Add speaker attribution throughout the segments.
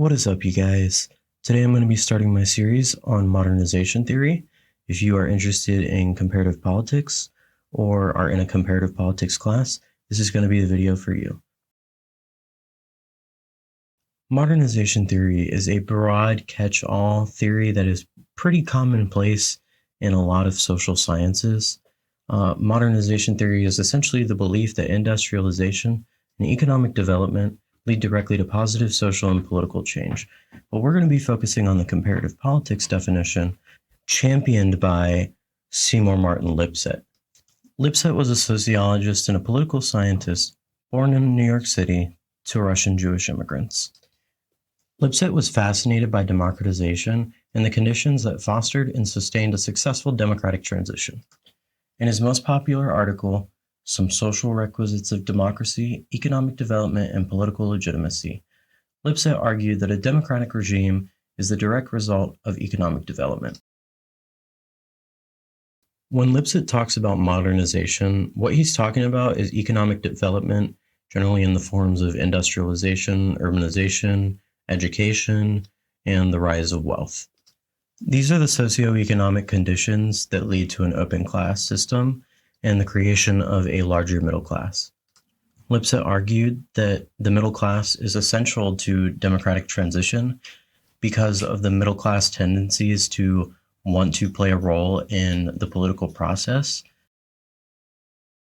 Speaker 1: What is up, you guys? Today I'm going to be starting my series on modernization theory. If you are interested in comparative politics or are in a comparative politics class, this is going to be the video for you. Modernization theory is a broad catch-all theory that is pretty commonplace in a lot of social sciences. Modernization theory is essentially the belief that industrialization and economic development lead directly to positive social and political change. But we're going to be focusing on the comparative politics definition championed by Seymour Martin Lipset. Lipset was a sociologist and a political scientist born in New York City to Russian Jewish immigrants. Lipset was fascinated by democratization and the conditions that fostered and sustained a successful democratic transition. In his most popular article, Some Social Requisites of Democracy, Economic Development, and Political Legitimacy, Lipset argued that a democratic regime is the direct result of economic development. When Lipset talks about modernization, what he's talking about is economic development, generally in the forms of industrialization, urbanization, education, and the rise of wealth. These are the socioeconomic conditions that lead to an open class system and the creation of a larger middle class. Lipset argued that the middle class is essential to democratic transition because of the middle class tendencies to want to play a role in the political process.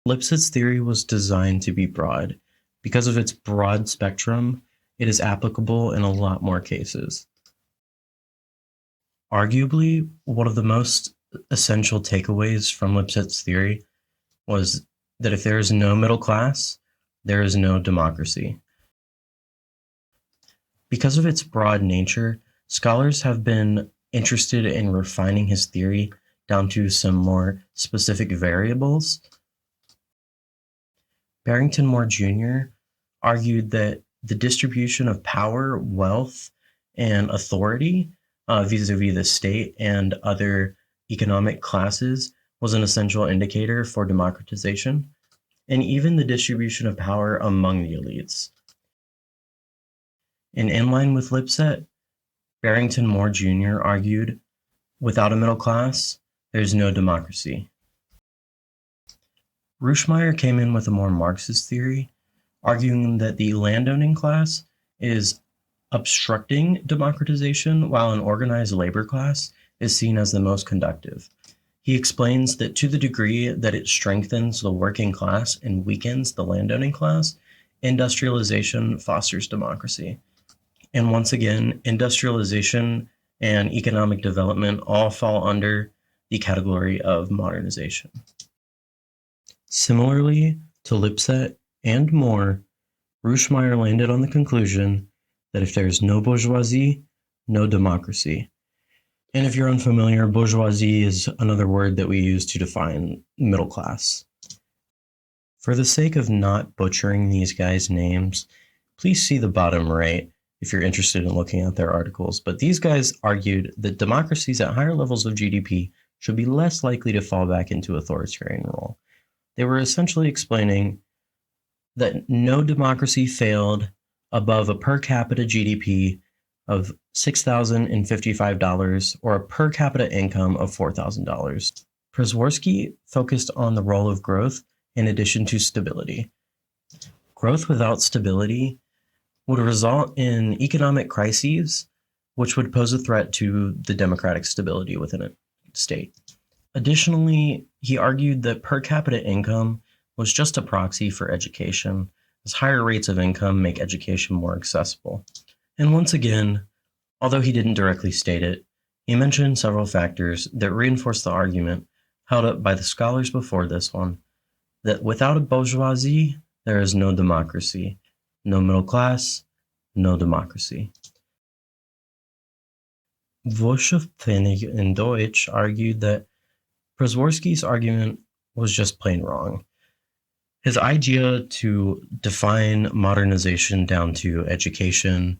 Speaker 1: Lipset's theory was designed to be broad. Because of its broad spectrum, it is applicable in a lot more cases. Arguably, one of the most essential takeaways from Lipset's theory was that if there is no middle class, there is no democracy. Because of its broad nature, scholars have been interested in refining his theory down to some more specific variables. Barrington Moore Jr. argued that the distribution of power, wealth, and authority vis-a-vis the state and other economic classes was an essential indicator for democratization, and even the distribution of power among the elites. And in line with Lipset, Barrington Moore Jr. argued, without a middle class, there's no democracy. Ruschmeyer came in with a more Marxist theory, arguing that the landowning class is obstructing democratization while an organized labor class is seen as the most conductive. He explains that to the degree that it strengthens the working class and weakens the landowning class, industrialization fosters democracy. And once again, industrialization and economic development all fall under the category of modernization. Similarly to Lipset and Moore, Ruschmeyer landed on the conclusion that if there's no bourgeoisie, no democracy. And if you're unfamiliar, bourgeoisie is another word that we use to define middle class. For the sake of not butchering these guys' names, please see the bottom right if you're interested in looking at their articles. But these guys argued that democracies at higher levels of GDP should be less likely to fall back into authoritarian rule. They were essentially explaining that no democracy failed above a per capita GDP of $6,055 or a per capita income of $4,000. Przeworski focused on the role of growth in addition to stability. Growth without stability would result in economic crises, which would pose a threat to the democratic stability within a state. Additionally, he argued that per capita income was just a proxy for education, as higher rates of income make education more accessible. And once again, although he didn't directly state it, he mentioned several factors that reinforce the argument held up by the scholars before this one, that without a bourgeoisie, there is no democracy. No middle class, no democracy. Wolfschaftpfennig in Deutsch argued that Przeworski's argument was just plain wrong. His idea to define modernization down to education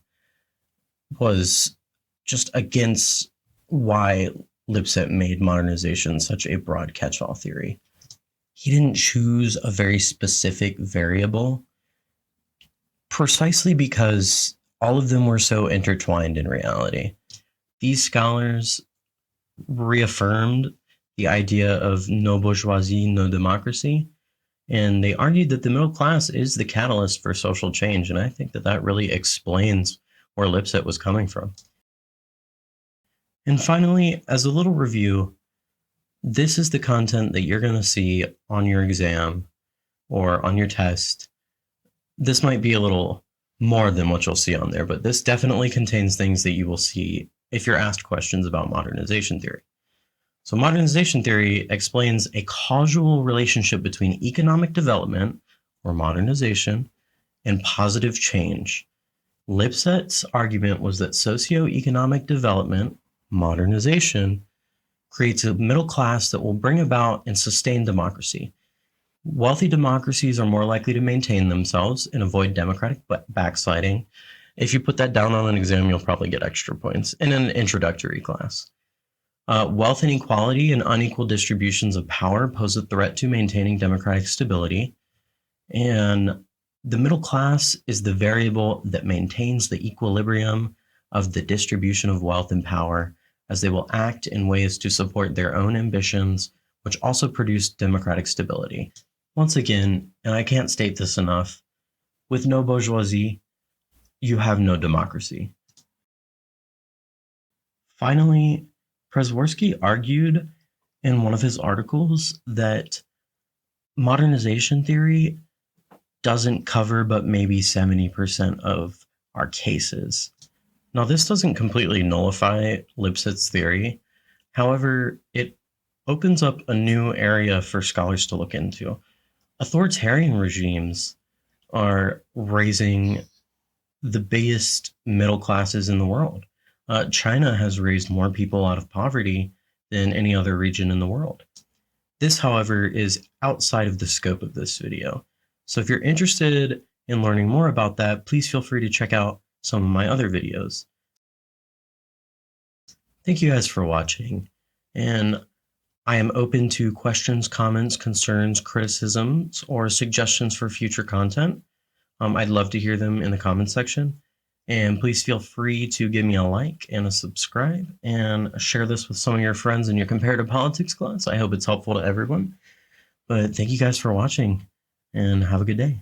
Speaker 1: was just against why Lipset made modernization such a broad catch-all theory. He didn't choose a very specific variable precisely because all of them were so intertwined in reality. These scholars reaffirmed the idea of no bourgeoisie, no democracy, and they argued that the middle class is the catalyst for social change. And I think that that really explains where Lipset was coming from. And finally, as a little review, this is the content that you're going to see on your exam or on your test. This might be a little more than what you'll see on there, but this definitely contains things that you will see if you're asked questions about modernization theory. So modernization theory explains a causal relationship between economic development, or modernization, and positive change. Lipset's argument was that socioeconomic development, modernization, creates a middle class that will bring about and sustain democracy. Wealthy democracies are more likely to maintain themselves and avoid democratic backsliding. If you put that down on an exam, you'll probably get extra points in an introductory class. Wealth inequality and unequal distributions of power pose a threat to maintaining democratic stability. And the middle class is the variable that maintains the equilibrium of the distribution of wealth and power, as they will act in ways to support their own ambitions, which also produce democratic stability. Once again, and I can't state this enough, with no bourgeoisie, you have no democracy. Finally, Przeworski argued in one of his articles that modernization theory doesn't cover but maybe 70% of our cases. Now, this doesn't completely nullify Lipset's theory. However, it opens up a new area for scholars to look into. Authoritarian regimes are raising the biggest middle classes in the world. China has raised more people out of poverty than any other region in the world. This, however, is outside of the scope of this video. So if you're interested in learning more about that, please feel free to check out some of my other videos. Thank you guys for watching, and I am open to questions, comments, concerns, criticisms, or suggestions for future content. I'd love to hear them in the comments section. And please feel free to give me a like and a subscribe and share this with some of your friends in your comparative politics class. I hope it's helpful to everyone. But thank you guys for watching and have a good day.